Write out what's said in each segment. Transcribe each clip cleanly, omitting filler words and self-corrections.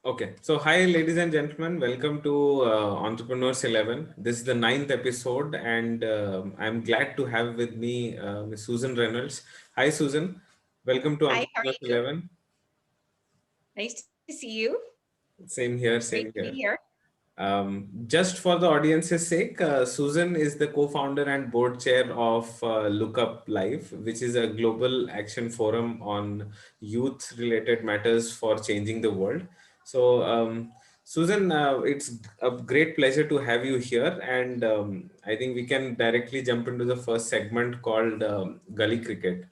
Okay, so hi, ladies and gentlemen, welcome to Entrepreneurs 11. This is the ninth episode, and I'm glad to have with me Ms. Susan Reynolds. Hi, Susan. Welcome to Hi, how are Entrepreneurs you? 11. Nice to see you. Same here, Great same to be here. here. Just for the audience's sake, Susan is the co-founder and board chair of LookUp Live, which is a global action forum on youth-related matters for changing the world. So, Susan, it's a great pleasure to have you here, and I think we can directly jump into the first segment called Gully Cricket.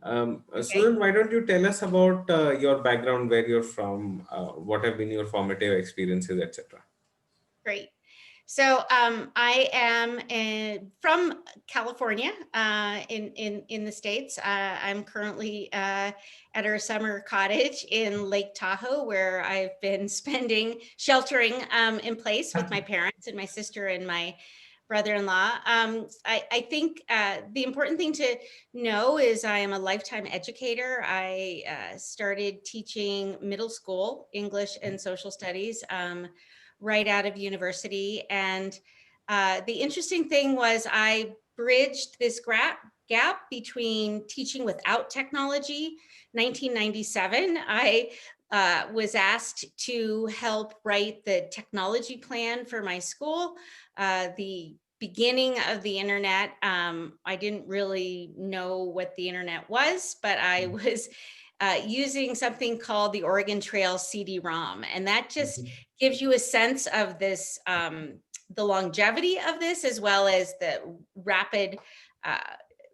Okay, Susan, why don't you tell us about your background, where you're from, what have been your formative experiences, etc. great. So I am from California in the States. I'm currently at our summer cottage in Lake Tahoe, where I've been sheltering in place with my parents and my sister and my brother-in-law. I think the important thing to know is I am a lifetime educator. I started teaching middle school English and social studies right out of university. And the interesting thing was I bridged this gap between teaching without technology. 1997, I was asked to help write the technology plan for my school. The beginning of the internet, I didn't really know what the internet was, but I was using something called the Oregon Trail CD-ROM. And that just gives you a sense of this, the longevity of this, as well as the rapid, uh,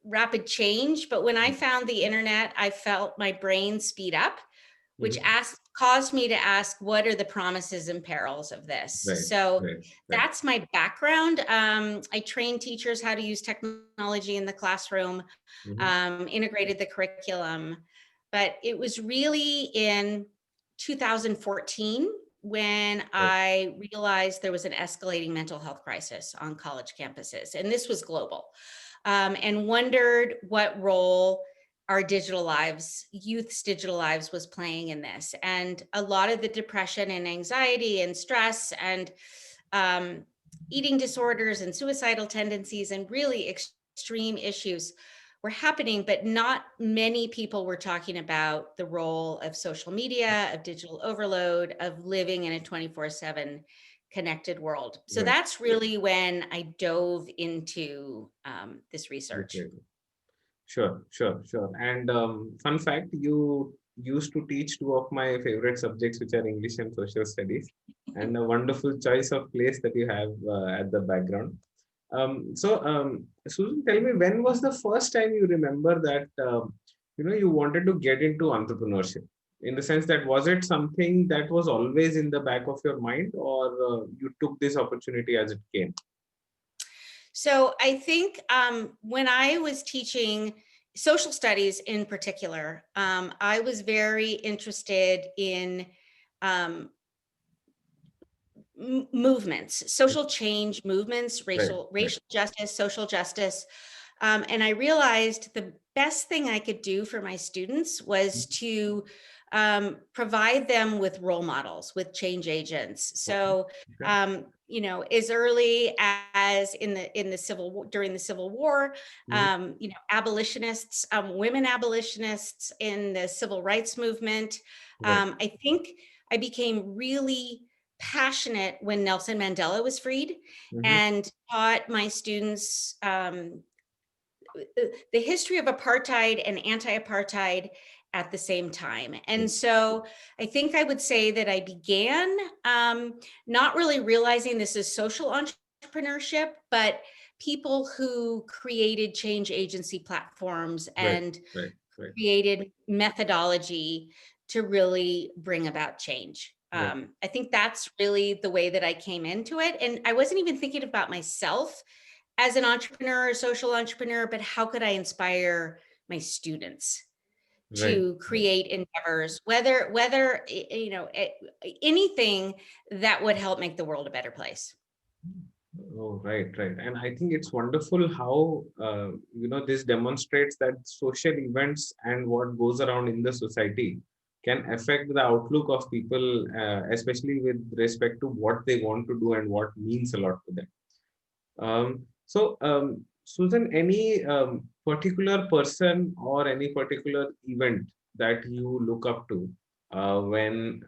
rapid change. But when I found the internet, I felt my brain speed up, which Mhm. caused me to ask, what are the promises and perils of this? Right, So right, right. that's my background. I train teachers how to use technology in the classroom, Mhm. integrated the curriculum. But it was really in 2014 when Right. I realized there was an escalating mental health crisis on college campuses, and this was global, and wondered what role our digital lives, youth's digital lives, was playing in this. And a lot of the depression and anxiety and stress and um, eating disorders and suicidal tendencies and really extreme issues were happening, but not many people were talking about the role of social media, of digital overload, of living in a 24/7 connected world. So Right. that's really when I dove into this research. Okay. Sure, sure, sure. And fun fact, you used to teach two of my favorite subjects, which are English and social studies, and a wonderful choice of place that you have at the background. Susan, tell me, when was the first time you remember that you wanted to get into entrepreneurship? In the sense that, was it something that was always in the back of your mind, or you took this opportunity as it came? So I think when I was teaching social studies in particular, I was very interested in um, movements, social change movements, Right, right. racial justice, social justice. And I realized the best thing I could do for my students was to provide them with role models, with change agents. Okay. So, Okay. as early as in the during the Civil War, Mhm. abolitionists, women abolitionists in the civil rights movement. Right. I think I became really passionate when Nelson Mandela was freed, Mhm. and taught my students the history of apartheid and anti-apartheid at the same time. And so I think I would say that I began not really realizing this is social entrepreneurship, but people who created change agency platforms Right, and right, right, created methodology to really bring about change. right. I think that's really the way that I came into it. And I wasn't even thinking about myself as an entrepreneur or social entrepreneur, but how could I inspire my students Right, to right. create endeavors, whether anything that would help make the world a better place. Oh, right, right. And I think it's wonderful how, this demonstrates that social events and what goes around in the society can affect the outlook of people, especially with respect to what they want to do and what means a lot to them. Susan, any particular person or any particular event that you look up to when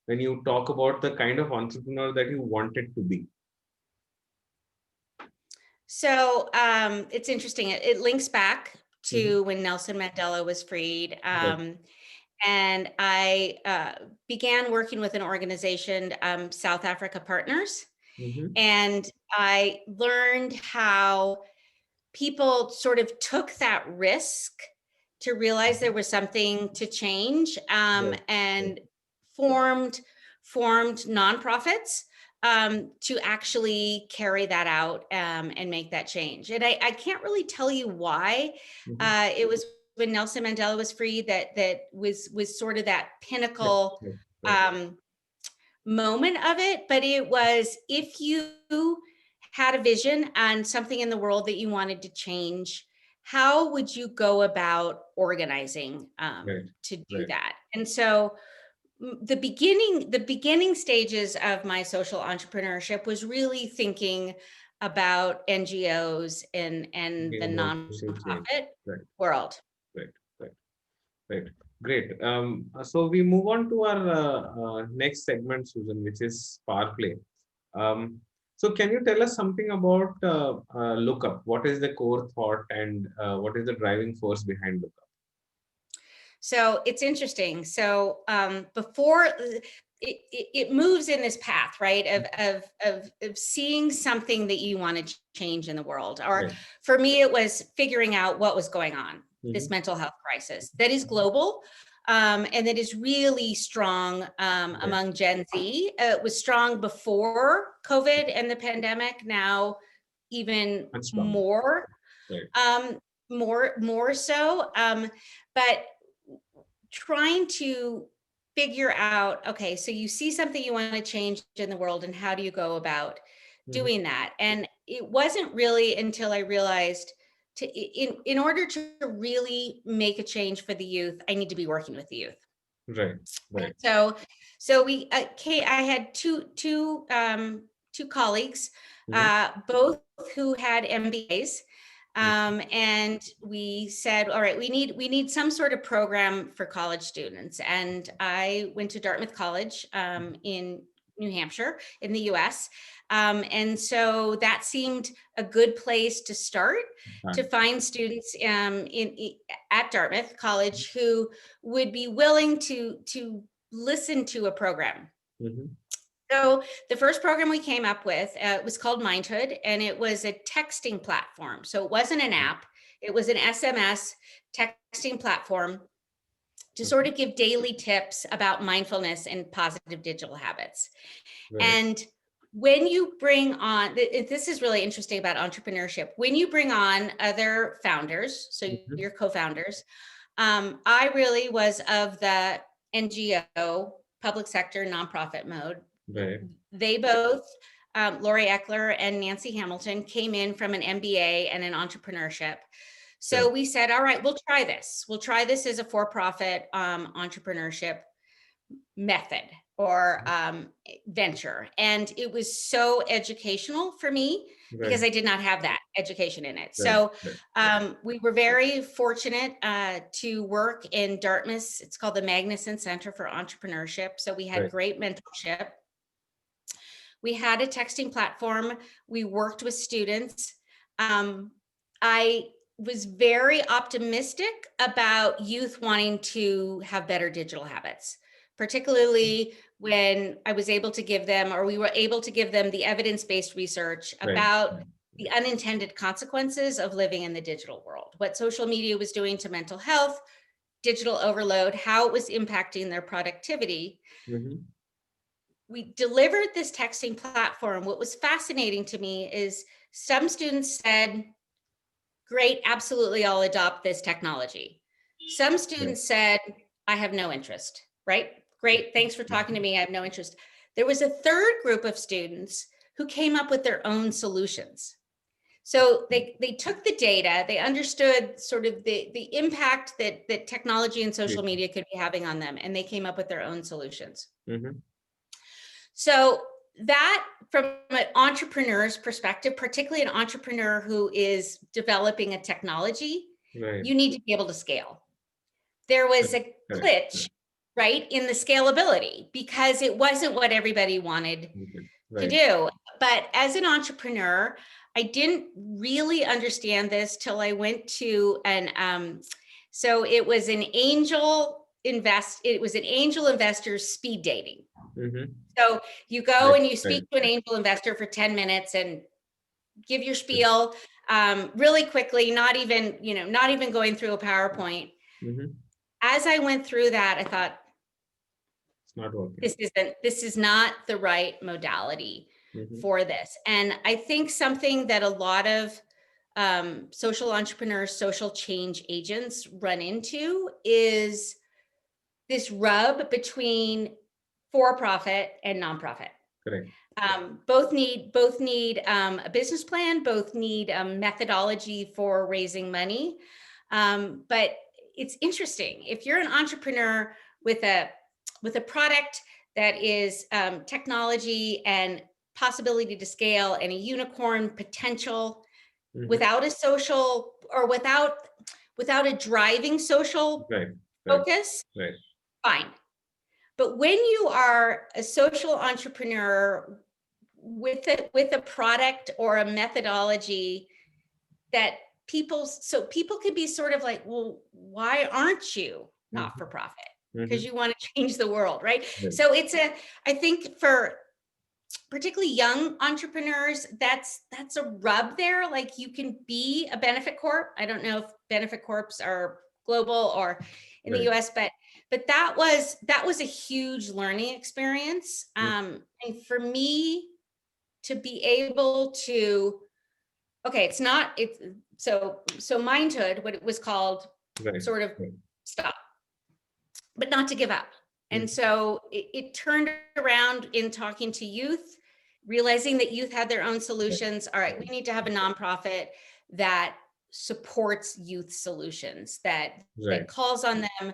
you talk about the kind of entrepreneur that you wanted to be? So it's interesting. It links back Mm-hmm. to when Nelson Mandela was freed. Right. And I began working with an organization, South Africa Partners. Mm-hmm. And I learned how people sort of took that risk to realize there was something to change, Right. Right. and formed nonprofits to actually carry that out, and make that change. And I can't really tell you why. Mm-hmm. It was when Nelson Mandela was free that was sort of that Right. pinnacle Right. Right. um, moment of it, but it was, if you had a vision and something in the world that you wanted to change, how would you go about organizing Right. to do Right. that? And so the beginning stages of my social entrepreneurship was really thinking about NGOs and the Bring about social change. nonprofit Right. world. Right. Right. Right. Great. So we move on to our next segment, Susan, which is power play. Um, so can you tell us something about lookup? What is the core thought and what is the driving force behind lookup? So it's interesting. So before it moves in this path, right, of seeing something that you want to change in the world. Or Right. for me, it was figuring out what was going on, this Mm-hmm. mental health crisis that is global, and that is really strong Right. among Gen Z. It was strong before COVID and the pandemic. Now, even Much stronger. more, Right. more so. But trying to figure out, okay, so you see something you want to change in the world, and how do you go about Mm-hmm. doing that? And it wasn't really until I realized, in order to really make a change for the youth, I need to be working with the youth. Right. And Right. so I had two colleagues, Mm-hmm. both who had MBAs, Mm-hmm. and we said, all right, we need some sort of program for college students. And I went to Dartmouth College in New Hampshire in the US. And so that seemed a good place to start, to find students at Dartmouth College who would be willing to listen to a program. Mm-hmm. So the first program we came up with was called Mindhood, and it was a texting platform. So it wasn't an app; it was an SMS texting platform to sort Okay. of give daily tips about mindfulness and positive digital habits. Right. And when you bring on, this is really interesting about entrepreneurship. When you bring on other founders, so Mm-hmm. your co-founders, I really was of the NGO, public sector, nonprofit mode. Right. They both, Lori Eckler and Nancy Hamilton, came in from an MBA and an entrepreneurship. So Right. we said, all right, we'll try this. We'll try this as a for-profit entrepreneurship method or venture. And it was so educational for me Right. because I did not have that education in it. Right. So Right. we were very fortunate to work in Dartmouth. It's called the Magnuson Center for Entrepreneurship. So we had Right. great mentorship. We had a texting platform. We worked with students. I was very optimistic about youth wanting to have better digital habits, particularly when I was able to give them, or we were able to give them, the evidence-based research Right. about the unintended consequences of living in the digital world, what social media was doing to mental health, digital overload, how it was impacting their productivity. Mm-hmm. We delivered this texting platform. What was fascinating to me is some students said, great, absolutely, I'll adopt this technology. Some Right. students said, I have no interest, right? Great, thanks for talking to me, I have no interest. There was a third group of students who came up with their own solutions. So they took the data, they understood sort of the impact that technology and social media could be having on them, and they came up with their own solutions. So that, from an entrepreneur's perspective, particularly an entrepreneur who is developing a technology, you need to be able to scale. There was a glitch, right, in the scalability, because it wasn't what everybody wanted to do. But as an entrepreneur, I didn't really understand this till I went to so it was an angel investor speed dating. So you go and you speak to an angel investor for 10 minutes and give your spiel really quickly, not even going through a PowerPoint. As I went through that, I thought, it's not working. This is not the right modality for this. And I think something that a lot of social entrepreneurs, social change agents run into is this rub between for-profit and nonprofit. Correct. Both need a business plan, both need a methodology for raising money. But it's interesting, if you're an entrepreneur with a product that is technology and possibility to scale and a unicorn potential, without a social, or without a driving social focus, fine. But when you are a social entrepreneur with a product or a methodology that people could be sort of like, well, why aren't you not for profit? Because you want to change the world, right? So I think for particularly young entrepreneurs, that's a rub there. Like, you can be a benefit corp. I don't know if benefit corps are global or in the US, but that was a huge learning experience. And for me to be able to, so Mindhood, what it was called, sort of stop, but not to give up. And so it turned around in talking to youth, realizing that youth had their own solutions. All right, we need to have a nonprofit that supports youth solutions, that calls on them.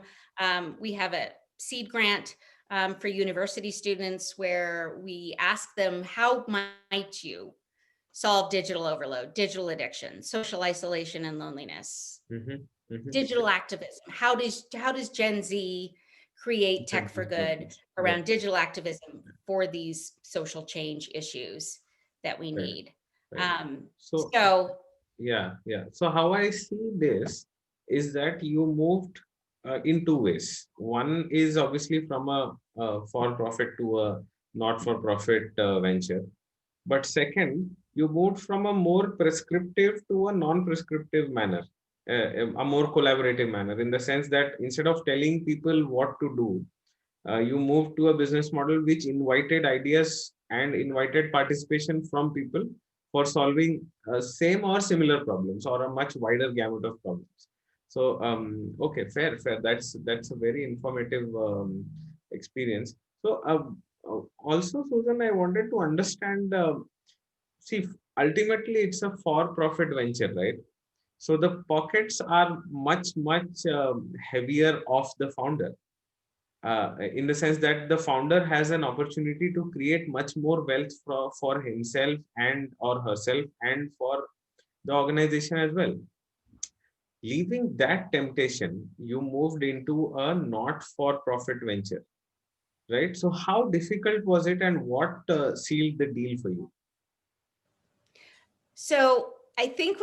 We have a seed grant for university students where we ask them, how might you solve digital overload, digital addiction, social isolation and loneliness, digital activism? How does Gen Z create tech for good around digital activism for these social change issues that we need? So how I see this is that you moved in two ways. One is obviously from a for-profit to a not-for-profit venture. But second, you moved from a more prescriptive to a non-prescriptive manner, a more collaborative manner, in the sense that instead of telling people what to do, you moved to a business model which invited ideas and invited participation from people for solving same or similar problems, or a much wider gamut of problems. So, okay, fair. That's a very informative experience. So, also, Susan, I wanted to understand. See, ultimately, it's a for-profit venture, right? So the pockets are much heavier of the founder. In the sense that the founder has an opportunity to create much more wealth for himself and or herself, and for the organization as well. Leaving that temptation, you moved into a not-for-profit venture, right? So how difficult was it, and what sealed the deal for you? So I think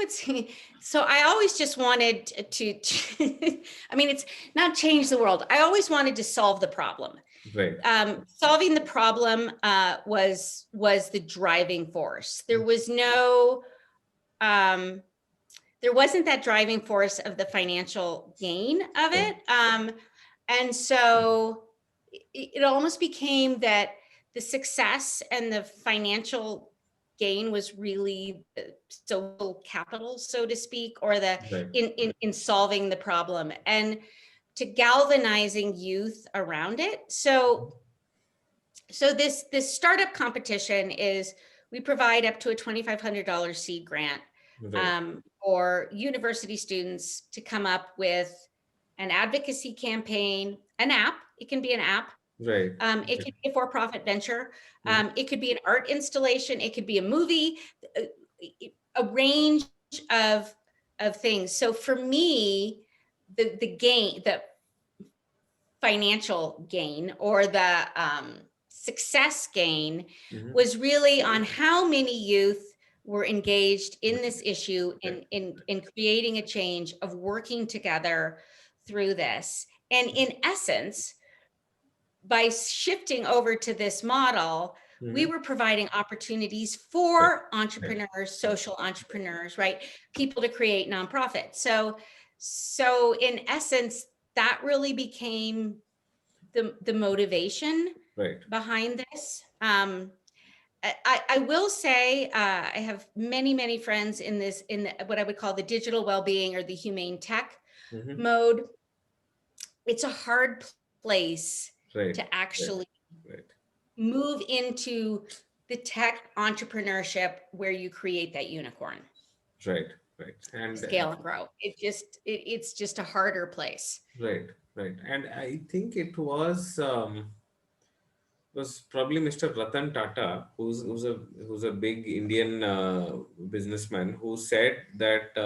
so I always just wanted to I mean, it's not change the world. I always wanted to solve the problem. Right. Solving the problem was the driving force. There was no, there wasn't that driving force of the financial gain of it. And so it almost became that the success and the financial gain was really social capital, so to speak, or in solving the problem and to galvanizing youth around it. So this startup competition is, we provide up to a $2,500 seed grant Right. or university students to come up with an advocacy campaign, an app. It can be an app. Right. It could be a for-profit venture. Mhm. It could be an art installation. It could be a movie, a range of things. So for me, the financial gain or the success gain Mhm. was really on how many youth were engaged in this issue, Right. in creating a change, of working together through this. And in essence, by shifting over to this model, we Mhm. were providing opportunities Right. for Right. entrepreneurs, social entrepreneurs, right? People to create nonprofits. So in essence, that really became the motivation Right. behind this. I will say I have many friends in this, what I would call the digital well-being or the humane tech Mhm. mode. It's a hard place Right. to Right. actually Right. move into the tech entrepreneurship where you create that unicorn, Right. Right. And scale and grow. It's just a harder place. right. Right. And I think it was probably Mr. Ratan Tata, who's a big Indian businessman, who said that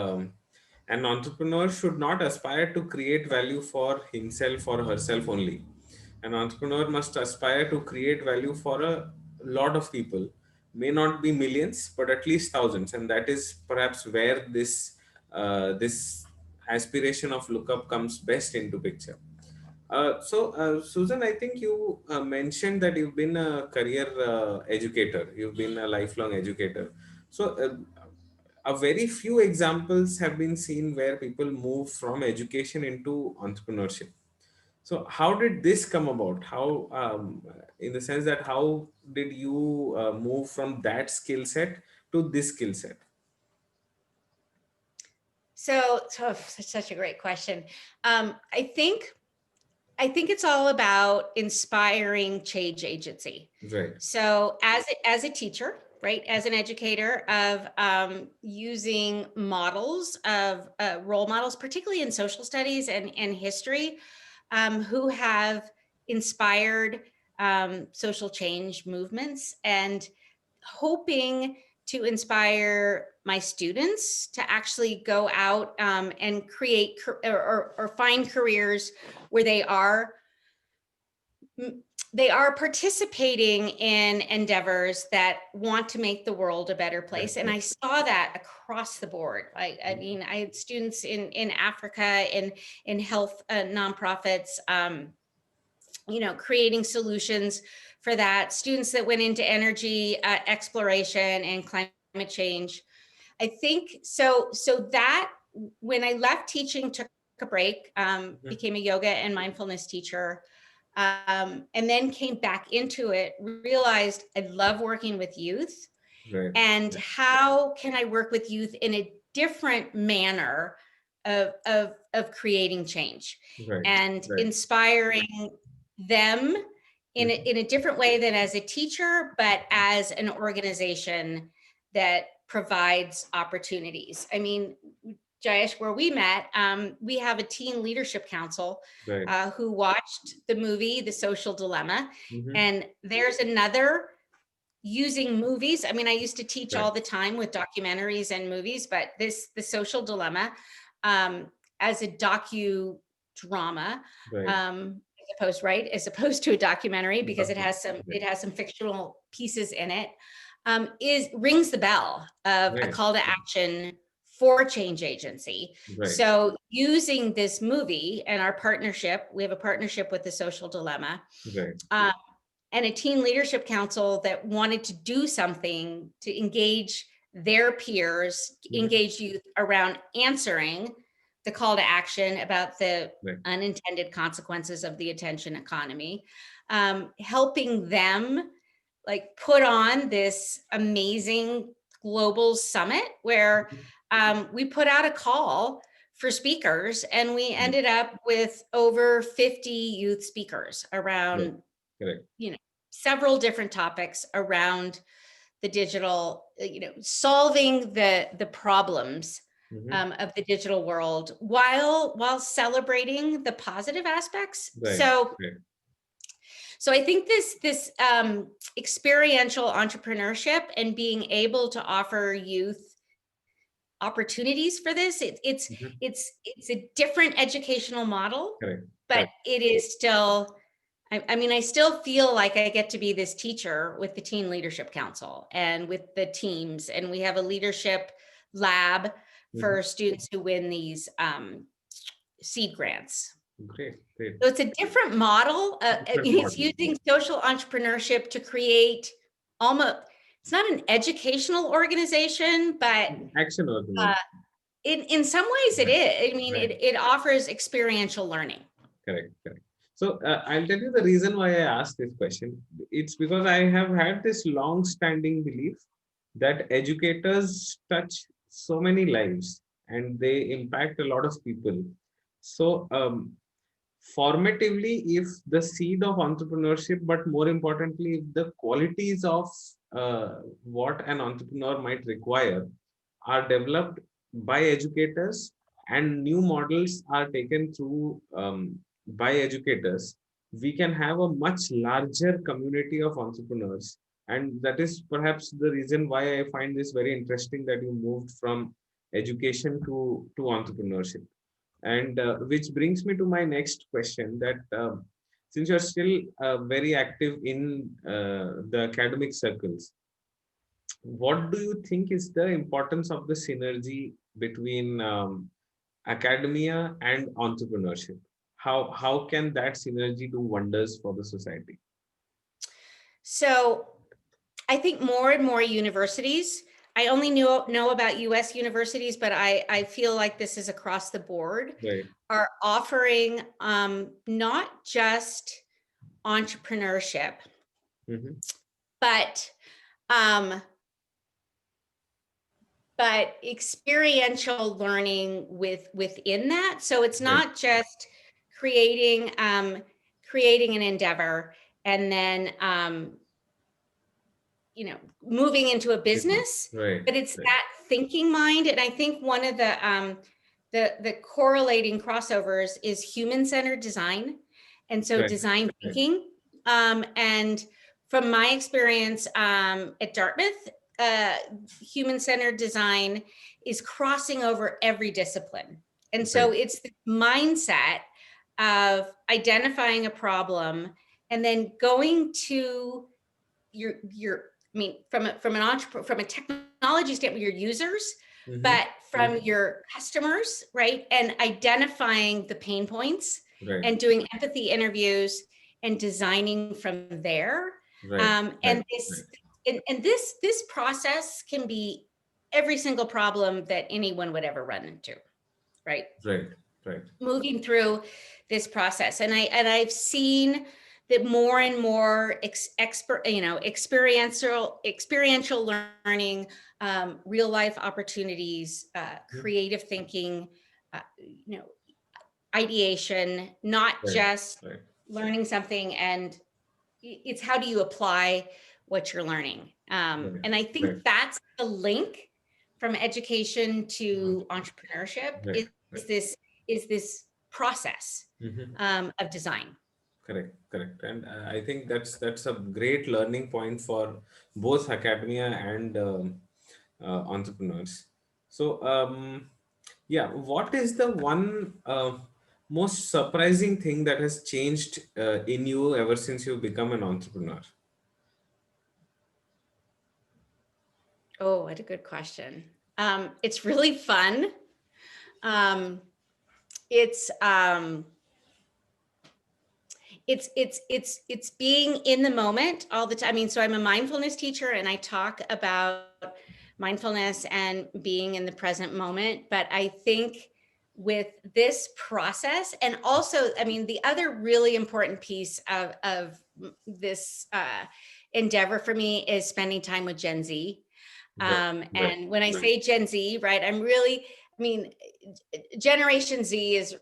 an entrepreneur should not aspire to create value for himself or herself only. An entrepreneur must aspire to create value for a lot of people, may not be millions, but at least thousands, and that is perhaps where this aspiration of lookup comes best into picture. Susan, I think you mentioned that you've been a career educator. You've been a lifelong educator. A very few examples have been seen where people move from education into entrepreneurship. So, how did this come about? In the sense that, how did you move from that skill set to this skill set? So such a great question. I think it's all about inspiring change agency. Right. So as a teacher, right, as an educator, of using models of role models, particularly in social studies and history, who have inspired social change movements, and hoping to inspire my students to actually go out and create or find careers where they are participating in endeavors that want to make the world a better place. And I saw that across the board. I mean, I had students in Africa, in health nonprofits, creating solutions for that. Students that went into energy exploration and climate change. I think so. So that when I left teaching, took a break, became a yoga and mindfulness teacher, and then came back into it, realized I love working with youth, Right. and how can I work with youth in a different manner of creating change Right. and Right. inspiring them Mhm. in a different way than as a teacher, but as an organization that provides opportunities. I mean, Jayesh, where we met, we have a teen leadership council Right. who watched the movie The Social Dilemma. Mhm. And there's another, using movies. I mean, I used to teach Right. all the time with documentaries and movies, but The Social Dilemma, um, as a docudrama, Right. as opposed to a documentary, because it Okay. has some Right. fictional pieces in it, is rings the bell of a Right. call to action for change agency. Right. So using this movie and our partnership, we have a partnership with The Social Dilemma, Right. um, and a teen leadership council that wanted to do something to engage their peers, Mhm. engage youth around answering the call to action about the Right. unintended consequences of the attention economy, helping them like put on this amazing global summit where we put out a call for speakers, and we Right. ended up with over 50 youth speakers Right. around, Correct. you know, several different topics around the digital, solving the problems of the digital world while celebrating the positive aspects. Right. So I think this experiential entrepreneurship and being able to offer youth opportunities for this, it's a different educational model, but it is still, I still feel like I get to be this teacher with the Teen Leadership Council and with the teams, and we have a leadership lab for students who win these seed grants. Great. So it's a different model. It's using social entrepreneurship to create almost, it's not an educational organization, but action organization. In some ways it is. I mean, it offers experiential learning. Correct. So I'll tell you the reason why I asked this question. It's because I have had this long-standing belief that educators touch so many lives and they impact a lot of people. So formatively, if the seed of entrepreneurship, but more importantly, if the qualities of what an entrepreneur might require are developed by educators and new models are taken through by educators, we can have a much larger community of entrepreneurs. And that is perhaps the reason why I find this very interesting, that you moved from education to entrepreneurship. And which brings me to my next question, that since you're still very active in the academic circles, what do you think is the importance of the synergy between academia and entrepreneurship? How can that synergy do wonders for the society? So I think more and more universities, I only know about US universities, but I feel like this is across the board, are offering not just entrepreneurship, but experiential learning within that. So it's not just creating an endeavor and then moving into a business, but it's that thinking mind. And I think one of the correlating crossovers is human-centered design, and so design thinking. And from my experience at Dartmouth, human-centered design is crossing over every discipline. And so it's the mindset of identifying a problem and then going to from a technology standpoint, your users, but from your customers, right? And identifying the pain points and doing empathy interviews and designing from there. And this process can be every single problem that anyone would ever run into, right? Moving through this process, and I've seen that more and more experiential learning, real life opportunities, creative thinking, ideation, not just learning something, and it's how do you apply what you're learning. And I think that's the link from education to entrepreneurship, is this process of design. Correct. And I think that's a great learning point for both academia and entrepreneurs. So what is the one most surprising thing that has changed in you ever since you've become an entrepreneur? Oh, what a good question. It's really fun. It's being in the moment all the time. I mean, so I'm a mindfulness teacher and I talk about mindfulness and being in the present moment. But I think with this process, and also, I mean, the other really important piece of this endeavor for me is spending time with Gen Z. And when I say Gen Z, right, Generation Z is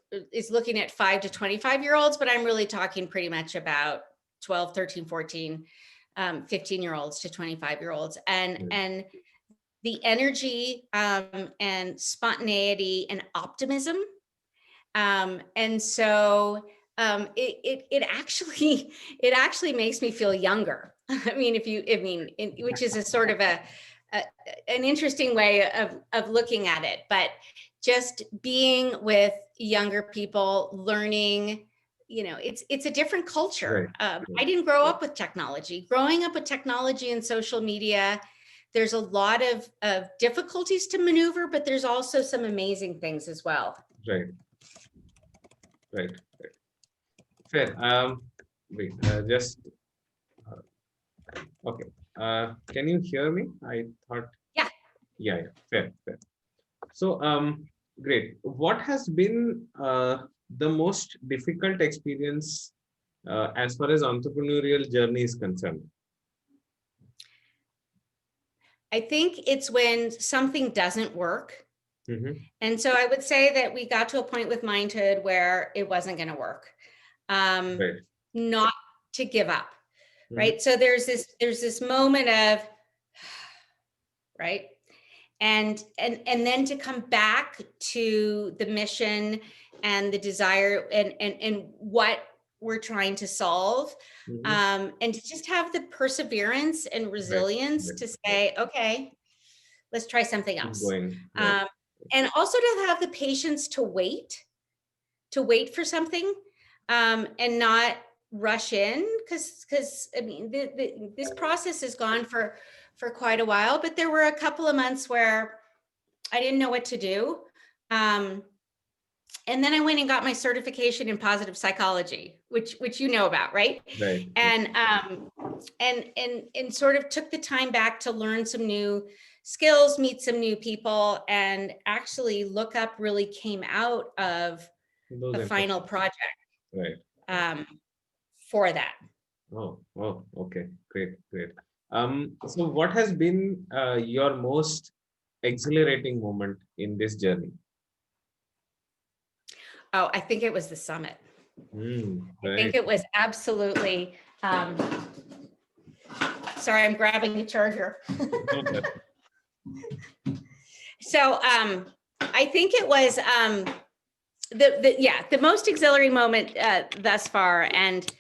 looking at 5 to 25-year-olds, but I'm really talking pretty much about 12, 13, 14 15-year-olds to 25-year-olds, and the energy and spontaneity and optimism. And so it actually makes me feel younger. I mean, which is a sort of an interesting way of looking at it, but just being with younger people, learning, it's a different culture. I didn't grow up with technology. Growing up with technology and social media, there's a lot of difficulties to maneuver, but there's also some amazing things as well. Right. Fair. Wait, just okay. Can you hear me? I thought. Yeah. Yeah. Fair. So, great. What has been the most difficult experience as far as entrepreneurial journey is concerned? I think it's when something doesn't work. Mm-hmm. And so I would say that we got to a point with Mindhood where it wasn't going to work. Right. Not to give up. Mm-hmm. Right. So there's this moment of, right. And then to come back to the mission and the desire and what we're trying to solve. Mm-hmm. And to just have the perseverance and resilience to say, okay, let's try something else. And also to have the patience to wait for something, and not rush in, because I mean, this process has gone for quite a while, but there were a couple of months where I didn't know what to do. And then I went and got my certification in positive psychology, which you know about, right? Right. And sort of took the time back to learn some new skills, meet some new people, and actually LookUp really came out of the final project. Right. For that. Oh, okay, great. So what has been your most exhilarating moment in this journey? Oh, I think it was the summit. Right. I think it was absolutely, sorry, I'm grabbing a charger. So I think it was the most exhilarating moment thus far. And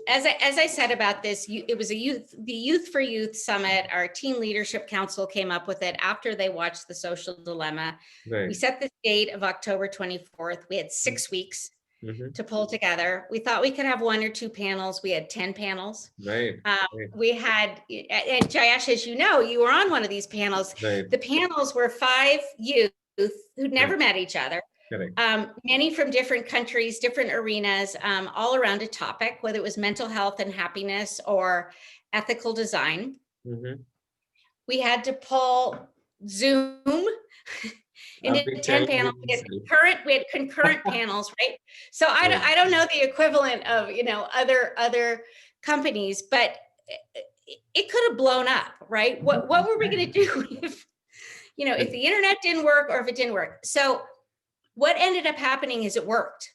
as I said about this, it was the Youth for Youth Summit. Our Teen Leadership Council came up with it after they watched The Social Dilemma. Right. We set the date of October 24th. We had 6 weeks to pull together. We thought we could have 1 or 2 panels. We had 10 panels. Right. We had, and Jayesh, as you know, you were on one of these panels. Right. The panels were 5 youth who'd never met each other. Many from different countries, different arenas, all around a topic, whether it was mental health and happiness or ethical design. We had to pull Zoom into 10 panels. We had concurrent panels, right? So I don't know the equivalent of other companies, but it could have blown up, right? What were we going to do if the internet didn't work, or if it didn't work? So what ended up happening is it worked.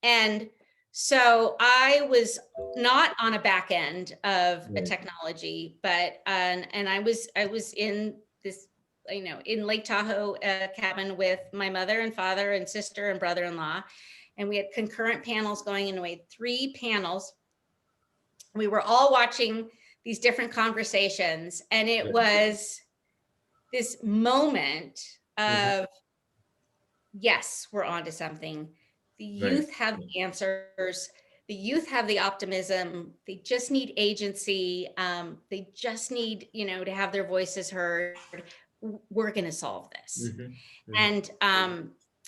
And so I was not on a back end of a technology, but and I was in this, in Lake Tahoe cabin with my mother and father and sister and brother-in-law. And we had concurrent panels going in. We had 3 panels. We were all watching these different conversations. And it was this moment of, yes, we're onto something. The youth have the answers. The youth have the optimism. They just need agency. They just need, to have their voices heard. We're going to solve this. And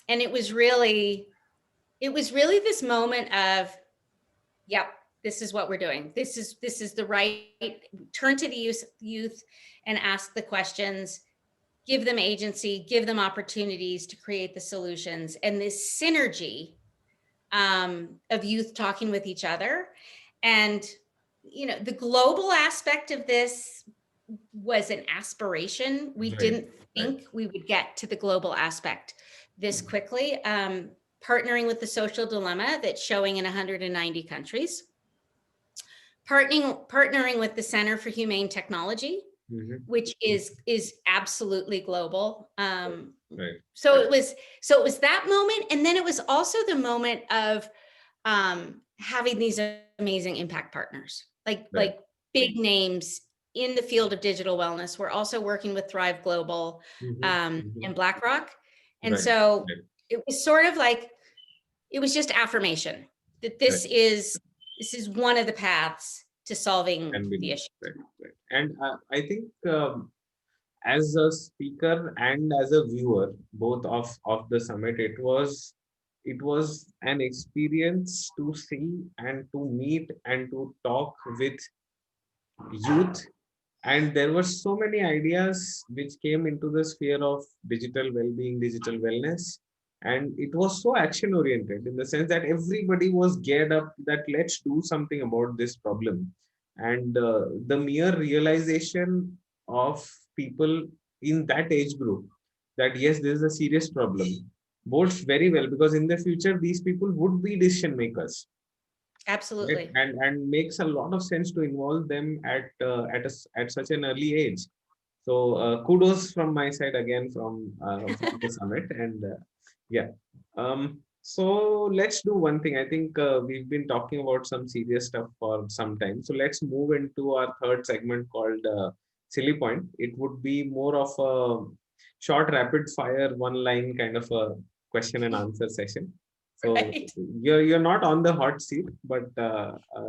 it was really this moment of, yep, this is what we're doing. This is the right, turn to the youth and ask the questions. Give them agency, give them opportunities to create the solutions, and this synergy of youth talking with each other. And, the global aspect of this was an aspiration. We didn't think we would get to the global aspect this quickly. Partnering with the Social Dilemma that's showing in 190 countries. partnering with the Center for Humane Technology, Mm-hmm. which is absolutely global. Right. So it was that moment, and then it was also the moment of having these amazing impact partners, Right. like big names in the field of digital wellness. We're also working with Thrive Global Mm-hmm. Mm-hmm. and BlackRock, and Right. so Right. it was sort of like it was just affirmation that Right. this is one of the paths to solving Can be the done. issue. Right. Right. And I think as a speaker and as a viewer, both of the summit, it was an experience to see and to meet and to talk with youth, and there were so many ideas which came into the sphere of digital well-being, digital wellness, and it was so action oriented in the sense that everybody was geared up that let's do something about this problem. And the mere realization of people in that age group that yes, this is a serious problem bodes very well, because in the future these people would be decision makers, right? Absolutely. And makes a lot of sense to involve them at such an early age. So kudos from my side again from the summit. And yeah, so let's do one thing. I think we've been talking about some serious stuff for some time, so let's move into our third segment called silly point. It would be more of a short rapid fire one line kind of a question and answer session. So Right. you're not on the hot seat, but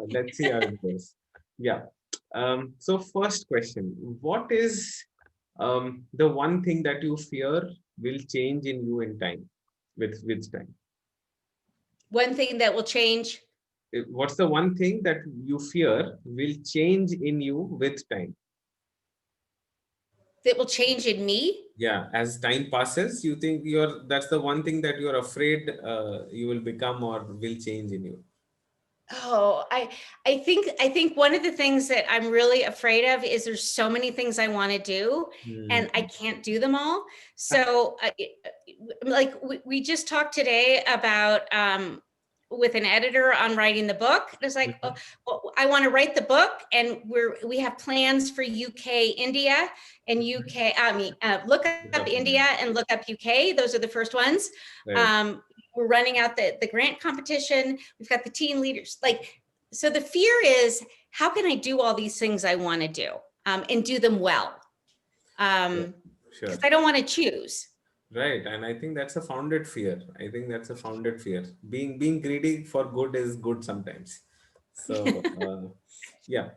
let's see how it goes. Yeah. So first question: what is the one thing that you fear will change in you in time, with time? One thing that will change What's the one thing that you fear will change in you with time? that will change in me. Yeah, as time passes, you think that's the one thing that you're afraid you will become or will change in you. Oh, I think one of the things that I'm really afraid of is there's so many things I want to do Hmm. and I can't do them all. So like we just talked today about with an editor on writing the book. It's like, oh, Mhm. well, I want to write the book, and we have plans for UK, India, and Mhm. UK. I mean, look up India and look up UK. Those are the first ones. Right. Um, we're running out the grant competition. We've got the teen leaders. Like, so the fear is, how can I do all these things I want to do and do them well? Sure. Because Sure. I don't want to choose. Right, and I think that's a founded fear. I think that's a founded fear. Being greedy for good is good sometimes. So yeah,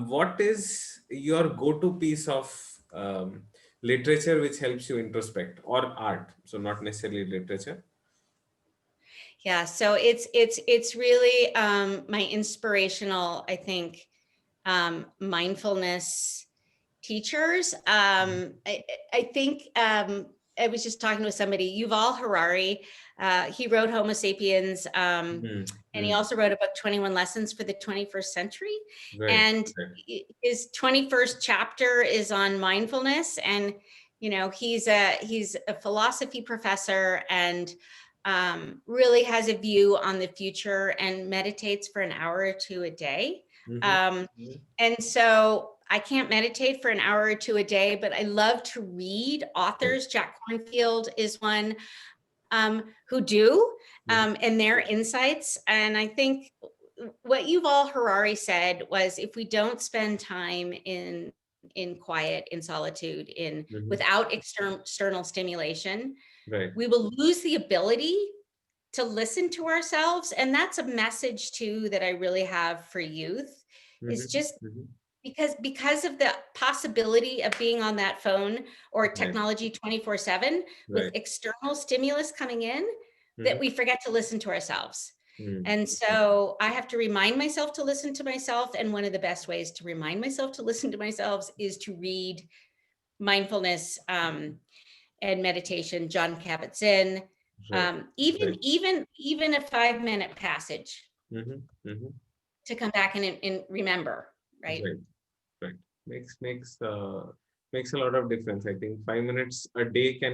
what is your go-to piece of literature which helps you introspect, or art? So not necessarily literature. Yeah, so it's really my inspirational, I think, mindfulness teachers. I think I was just talking with somebody, Yuval Harari. He wrote Homo Sapiens, and he Mm-hmm. also wrote a book, 21 Lessons for the 21st Century. Right. And Right. his 21st chapter is on mindfulness. And he's a philosophy professor, and really has a view on the future and meditates for an hour or two a day. Mm-hmm. Um, and so I can't meditate for an hour or two a day, but I love to read Right. authors. Jack Kornfield is one who do, Mm-hmm. and their insights. And I think what Yuval Harari said was, if we don't spend time in quiet, in solitude, in Mm-hmm. without external stimulation, Right. we will lose the ability to listen to ourselves. And that's a message too that I really have for youth, is Mm-hmm. just Mm-hmm. because of the possibility of being on that phone or Right. technology 24/7 with Right. external stimulus coming in, Mm-hmm. that we forget to listen to ourselves. Mm-hmm. And so I have to remind myself to listen to myself, and one of the best ways to remind myself to listen to myself is to read mindfulness and meditation, John Kabat-Zinn, Right. even Right. even a 5-minute passage Mm-hmm. Mm-hmm. to come back and remember, right? Right. Right. Makes a lot of difference. I think 5 minutes a day can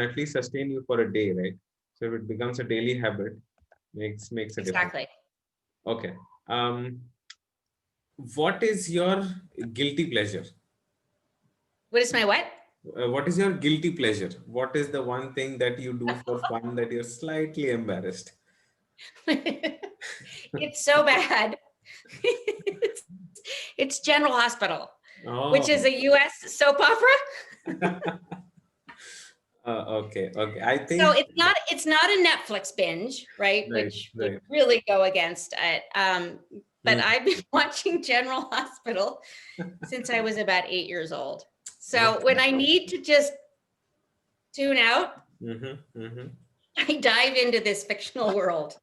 at least sustain you for a day, right? So if it becomes a daily habit, makes a difference. Exactly. Okay. Um, what is your guilty pleasure? What is my what? What is your guilty pleasure? What is the one thing that you do for fun that you're slightly embarrassed? It's so bad. it's, it's General Hospital, which is Oh, a US soap opera. okay, okay. I So think it's not a Netflix binge, right? right, Which would right. really go against it. But Hmm. I've been watching General Hospital since I was about 8 years old. So when Okay. I need to just tune out, Mm-hmm, mm-hmm. I dive into this fictional world.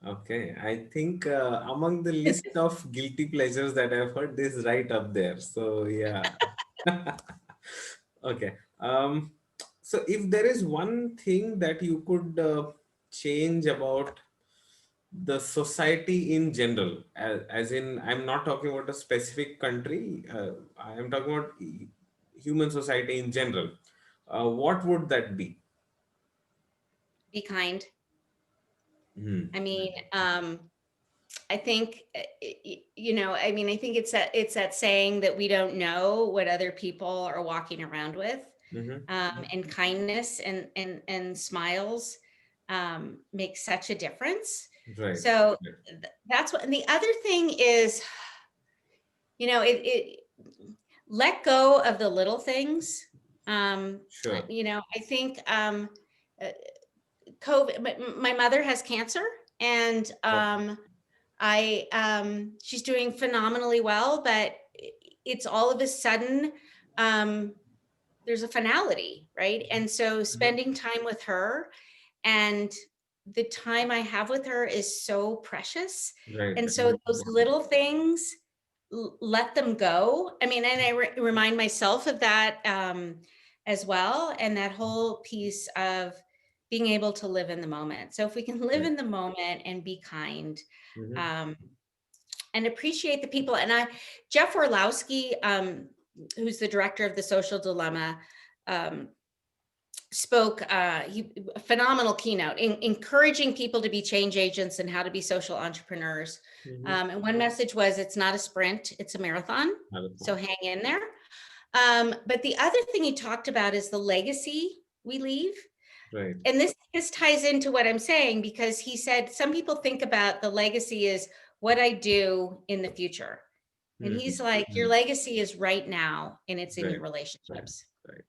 Okay. I think among the list of guilty pleasures that I've heard, this is right up there. So yeah. Okay. So if there is one thing that you could change about the society in general, as in, I'm not talking about a specific country, I am talking about human society in general. What would that be? Be kind. Hmm. I mean, I think, I mean, I think it's that saying that we don't know what other people are walking around with. Mm-hmm. And kindness and smiles make such a difference. Right. So Right. that's what, and the other thing is, it let go of the little things. Sure. I think uh, COVID, my mother has cancer, and Okay. she's doing phenomenally well, but it's all of a sudden, um, there's a finality, right? And so Mhm. spending time with her, and the time I have with her is so precious. Right. And so those little things, let them go. I mean, and I remind myself of that, as well. And that whole piece of being able to live in the moment. So if we can live Right. in the moment and be kind, Mhm. um, and appreciate the people. And Jeff Orlowski, who's the director of the Social Dilemma, um, spoke a phenomenal keynote, encouraging people to be change agents and how to be social entrepreneurs. Mhm. And one message was, it's not a sprint, it's a marathon. So Marathon. hang in there. But the other thing he talked about is the legacy we leave. Right. And this ties into what I'm saying, because he said some people think about the legacy is what I do in the future. And Mhm. he's like, your Mhm. legacy is right now, and it's in your Right. Right. relationships. Right.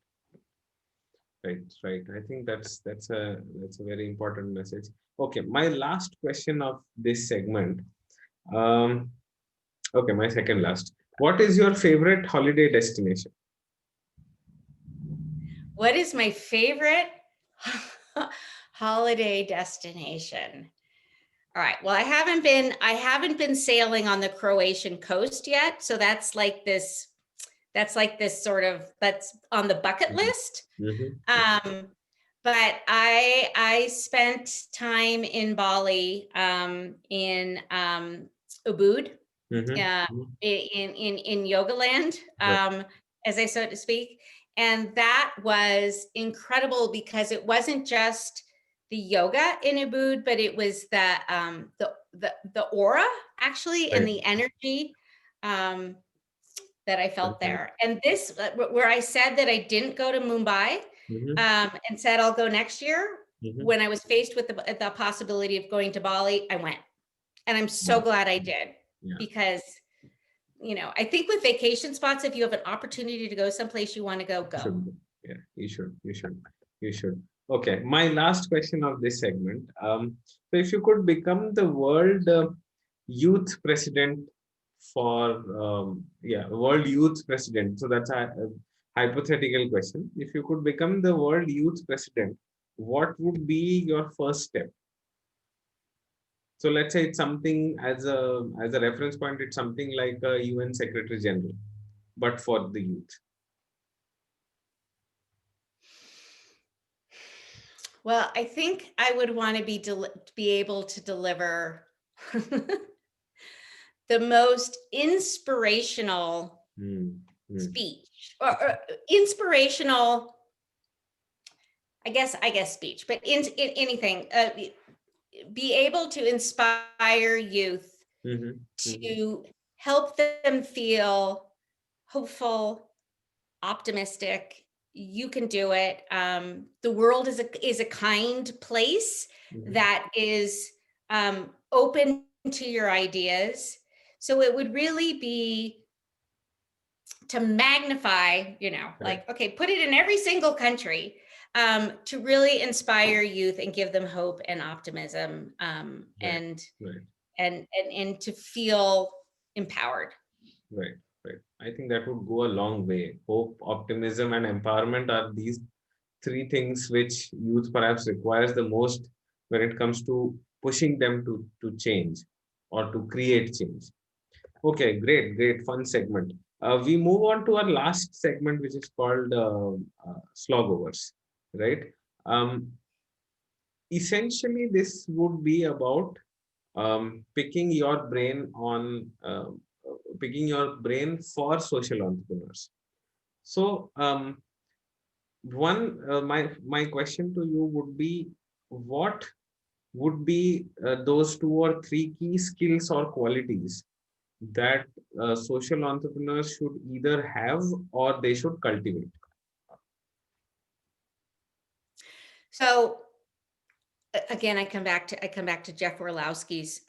Right. Right. I think that's a very important message. Okay. My last question of this segment. Um. Okay. My second last. What is your favorite holiday destination? What is my favorite holiday destination? All right. Well, I haven't been sailing on the Croatian coast yet, so that's like this sort of, that's on the bucket Mhm. list. Mhm. Um, but I spent time in Bali, in Ubud, Mhm. uh, Mhm. in Yoga Land, Right. as I so to speak, and that was incredible because it wasn't just the yoga in Ubud, but it was the aura, actually, and Right. the energy, um, that I Right. felt Right. there. And this, where I said that I didn't go to Mumbai, Mhm. and said I'll go next year. Mhm. When I was faced with the possibility of going to Bali, I went, and I'm so Wow. glad I did, Yeah. because I think with vacation spots, if you have an opportunity to go someplace you want to go, go. Should be. Yeah, you should. You should. You should. Okay. My last question of this segment. So if you could become the world youth president for world youth president. So that's a hypothetical question. If you could become the world youth president, what would be your first step? So let's say it's something, as a reference point, it's something like a UN Secretary General, but for the youth. Well, I think I would want to be able to deliver the most inspirational Hmm. Hmm. speech, or inspirational, I guess speech, but in anything, be able to inspire youth Mhm, mhm. to help them feel hopeful, optimistic. You can do it. The world is a kind place that is open to your ideas. So it would really be to magnify, Right. okay, put it in every single country, to really inspire youth and give them hope and optimism, Right. Right. and to feel empowered. Right. Right. I think that would go a long way. Hope, optimism, and empowerment are these three things which youth perhaps requires the most when it comes to pushing them to change or to create change. Okay, great, great, fun segment. We move on to our last segment, which is called slogovers, right? Um, Essentially, this would be about picking your brain on picking your brain for social entrepreneurs. So, one my question to you would be, what would be those two or three key skills or qualities that social entrepreneurs should either have or they should cultivate? So again, I come back to Jeff Orlowski's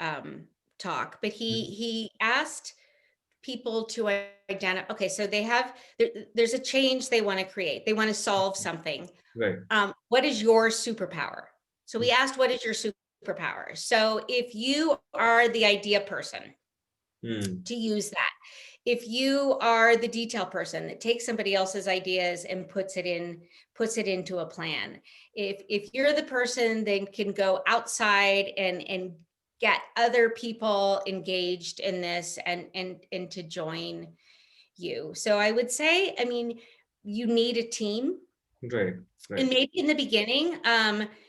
talk, but Mhm. he asked people to identify. Okay, so there's a change they want to create. They want to solve something. Right. What is your superpower? So we asked, what is your superpower? So if you are the idea person, Hmm. to use that. If you are the detail person that takes somebody else's ideas and puts it into a plan. If you're the person that can go outside and get other people engaged in this and to join you. So I would say, I mean, you need a team. Right. And Right. maybe in the beginning,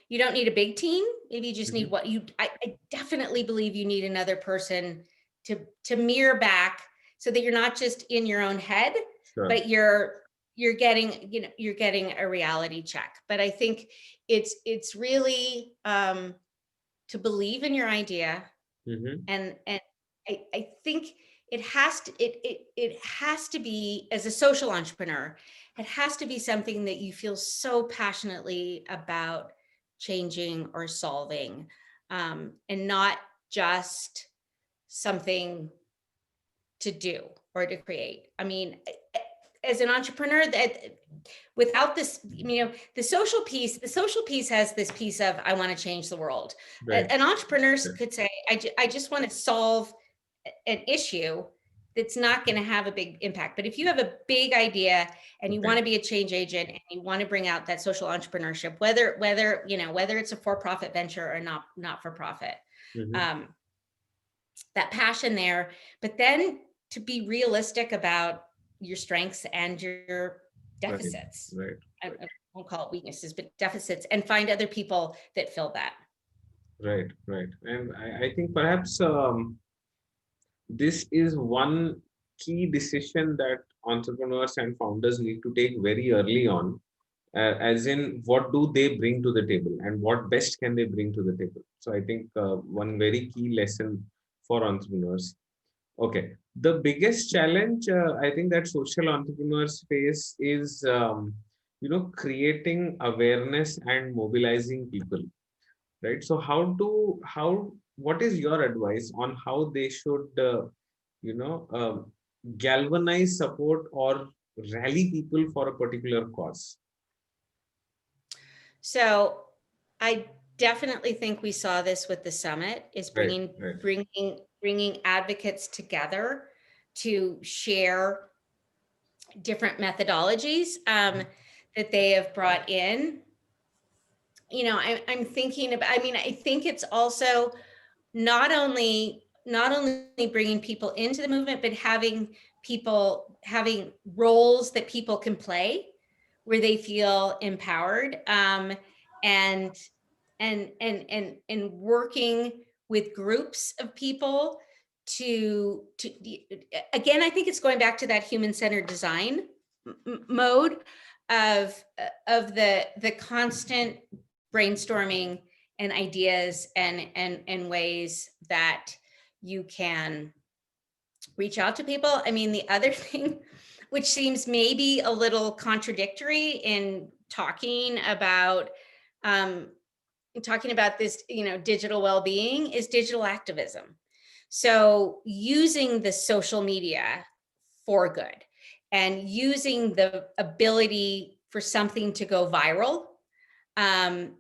you don't need a big team. Maybe you just need Mhm. what you, I definitely believe you need another person to mirror back so that you're not just in your own head, Sure. but you're getting, you're getting a reality check. But I think it's really to believe in your idea, Hmm. and I think it has to be, as a social entrepreneur, it has to be something that you feel so passionately about changing or solving, and not just something to do or to create. I mean, as an entrepreneur, that without this, the social piece has this piece of, I want to change the world. Right. An entrepreneur Right. could say, I just want to solve an issue that's not going to have a big impact. But if you have a big idea and you Okay. want to be a change agent and you want to bring out that social entrepreneurship, whether it's a for-profit venture or not for profit, Hmm. um, that passion there, but then to be realistic about your strengths and your Right. deficits. Right. I won't call it weaknesses, but deficits, and find other people that fill that. Right. Right. And I think perhaps this is one key decision that entrepreneurs and founders need to take very early on, as in what do they bring to the table and what best can they bring to the table. So I think one very key lesson for entrepreneurs. Okay, the biggest challenge I think that social entrepreneurs face is creating awareness and mobilizing people, right? So how what is your advice on how they should you know um galvanize support or rally people for a particular cause? So I definitely think we saw this with the summit, is Right. Right. bringing advocates together to share different methodologies, that they have brought in. I'm thinking about, I mean, I think it's also not only bringing people into the movement, but having roles that people can play where they feel empowered, and and working with groups of people to again, I think it's going back to that human-centered design mode of the constant brainstorming and ideas and ways that you can reach out to people. I mean, the other thing, which seems maybe a little contradictory in um, talking about this, digital well-being, is digital activism. So using the social media for good and using the ability for something to go viral,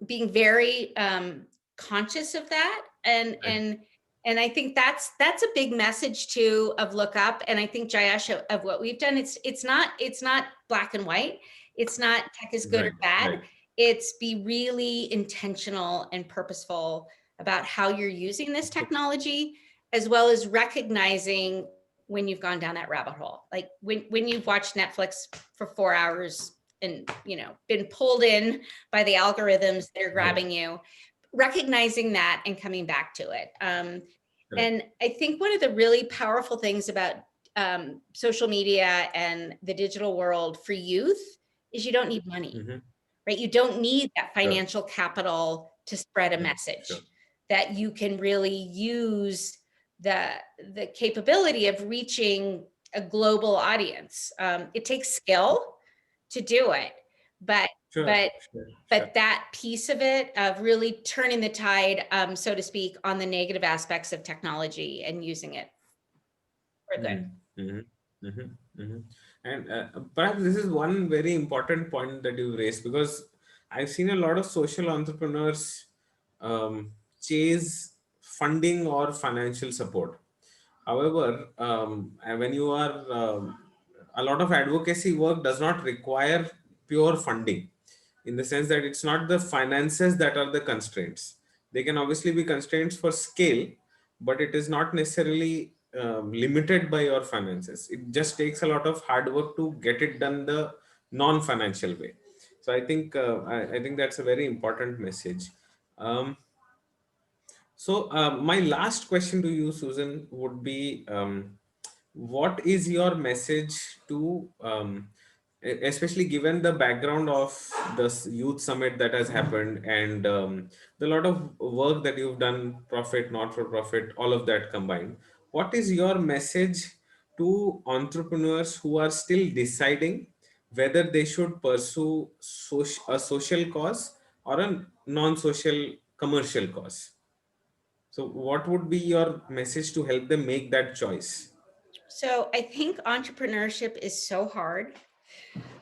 being very conscious of that, Right. and I think that's a big message too of LookUp. And I think, Jayesh, of what we've done, it's not black and white. It's not tech is good or Right. bad. Right. It's be really intentional and purposeful about how you're using this technology, as well as recognizing when you've gone down that rabbit hole. Like when you've watched Netflix for 4 hours and been pulled in by the algorithms that are Right. grabbing you, recognizing that and coming back to it. Correct. And I think one of the really powerful things about social media and the digital world for youth is you don't need money, Mm-hmm. right? You don't need that Sure. financial capital to spread a Sure. message, that you can really use the the capability of reaching a global audience. It takes skill to do it, but Sure. but Sure. Sure. but that piece of it, of really turning the tide, so to speak, on the negative aspects of technology and using it for good. Mm-hmm. Mm-hmm. Mm-hmm. And perhaps this is one very important point that you raised, because I've seen a lot of social entrepreneurs chase funding or financial support. However, when you are a lot of advocacy work does not require pure funding, in the sense that it's not the finances that are the constraints. They can obviously be constraints for scale, but it is not necessarily limited by your finances. It just takes a lot of hard work to get it done the non-financial way. So I think that's a very important message. Um, my last question to you, Susan, would be, what is your message to, especially given the background of this youth summit that has happened, and the lot of work that you've done, profit, not for profit, all of that combined, what is your message to entrepreneurs who are still deciding whether they should pursue a social cause or a non-social commercial cause? So, what would be your message to help them make that choice? So I think entrepreneurship is so hard,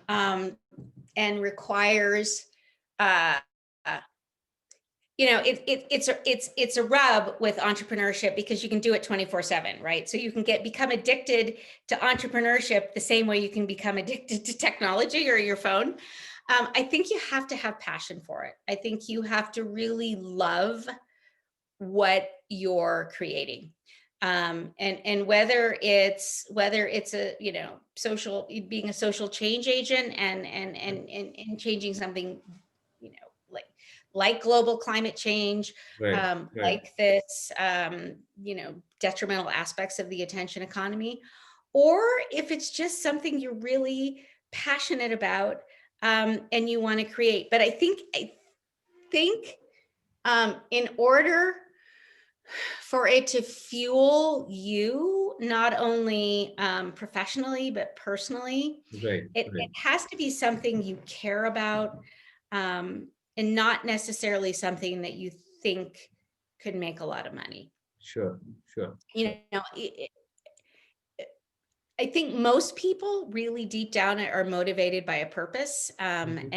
um, and requires, uh, uh, it's a rub with entrepreneurship, because you can do it 24/7, right? So you can become addicted to entrepreneurship the same way you can become addicted to technology or your phone. I think you have to have passion for it. I think you have to really love what you're creating. And whether it's a, social, being a social change agent, and changing something, you know like global climate change, Right, right, like this, detrimental aspects of the attention economy, or if it's just something you're really passionate about, and you want to create. But I think in order for it to fuel you, not only professionally but personally, right, it right. has to be something you care about, and not necessarily something that you think could make a lot of money. Sure, sure, You sure. know, I think most people really deep down are motivated by a purpose, Mhm.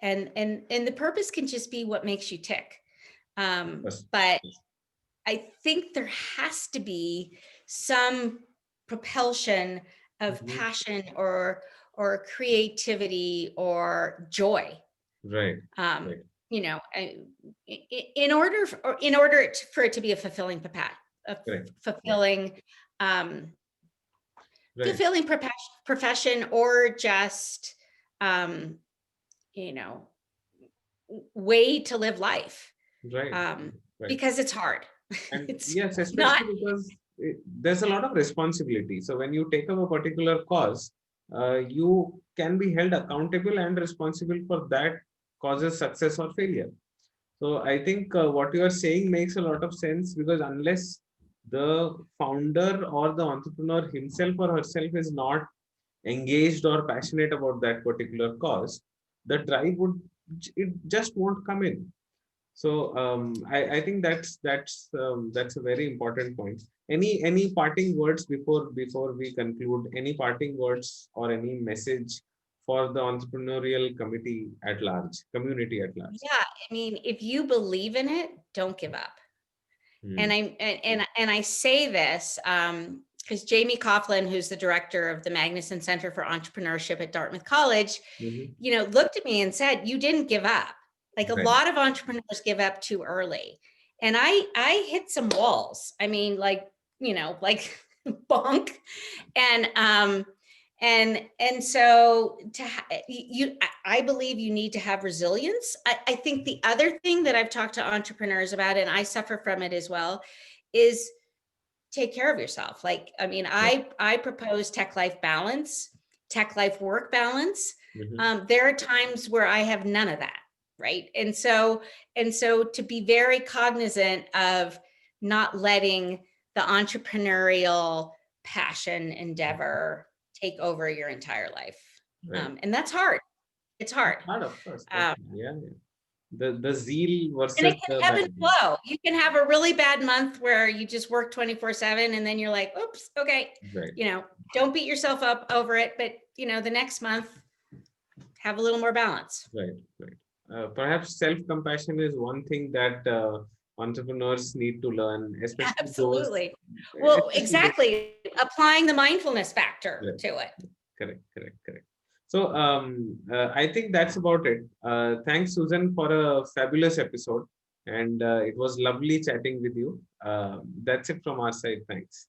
and the purpose can just be what makes you tick. Yes, But yes. I think there has to be some propulsion of Mhm. passion, or creativity or joy. Right, Um, right, in order for it to be a correct. Yeah, fulfilling, um, right, profession, or just, um, you know, way to live life, right, um, right. because it's hard. And It's yes, not. especially because there's a lot of responsibility. So when you take up a particular cause, you can be held accountable and responsible for that cause's success or failure. So I think what you are saying makes a lot of sense, because unless the founder or the entrepreneur himself or herself is not engaged or passionate about that particular cause, the drive would, it just won't come in. So I think that's a very important point. Any parting words before we conclude? Any parting words or any message for the entrepreneurial community at large? Yeah, I mean, if you believe in it, don't give up. Hmm. And I say this because Jamie Coughlin, who's the director of the Magnuson Center for Entrepreneurship at Dartmouth College, Mhm. looked at me and said, "You didn't give up." Like a Right. lot of entrepreneurs give up too early, and I hit some walls. I mean, like like bonk, and so I believe you need to have resilience. I think the other thing that I've talked to entrepreneurs about, and I suffer from it as well, is take care of yourself. Like, I mean, Yeah. I propose tech life balance, tech life work balance. Mhm. There are times where I have none of that, right? And so to be very cognizant of not letting the entrepreneurial passion endeavor take over your entire life. Right. And that's hard. It's hard. Hard, of course. Um, Yeah, yeah. The zeal and it versus can the ebb and passion. flow. You can have a really bad month where you just work 24/7 and then you're like, oops, okay. Right. Don't beat yourself up over it, but the next month have a little more balance. Right. Right. Perhaps self-compassion is one thing that entrepreneurs need to learn, Absolutely. Well, especially those. exactly. Applying the mindfulness factor Right. to it. Correct. Correct. Correct. So I think that's about it. Thanks, Susan, for a fabulous episode, and it was lovely chatting with you. That's it from our side. Thanks.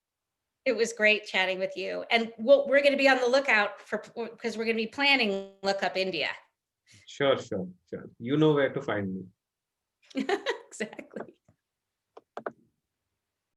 It was great chatting with you. And we're going to be on the lookout because we're going to be planning Look Up India. Sure. Sure. Sure. You know where to find me. Exactly.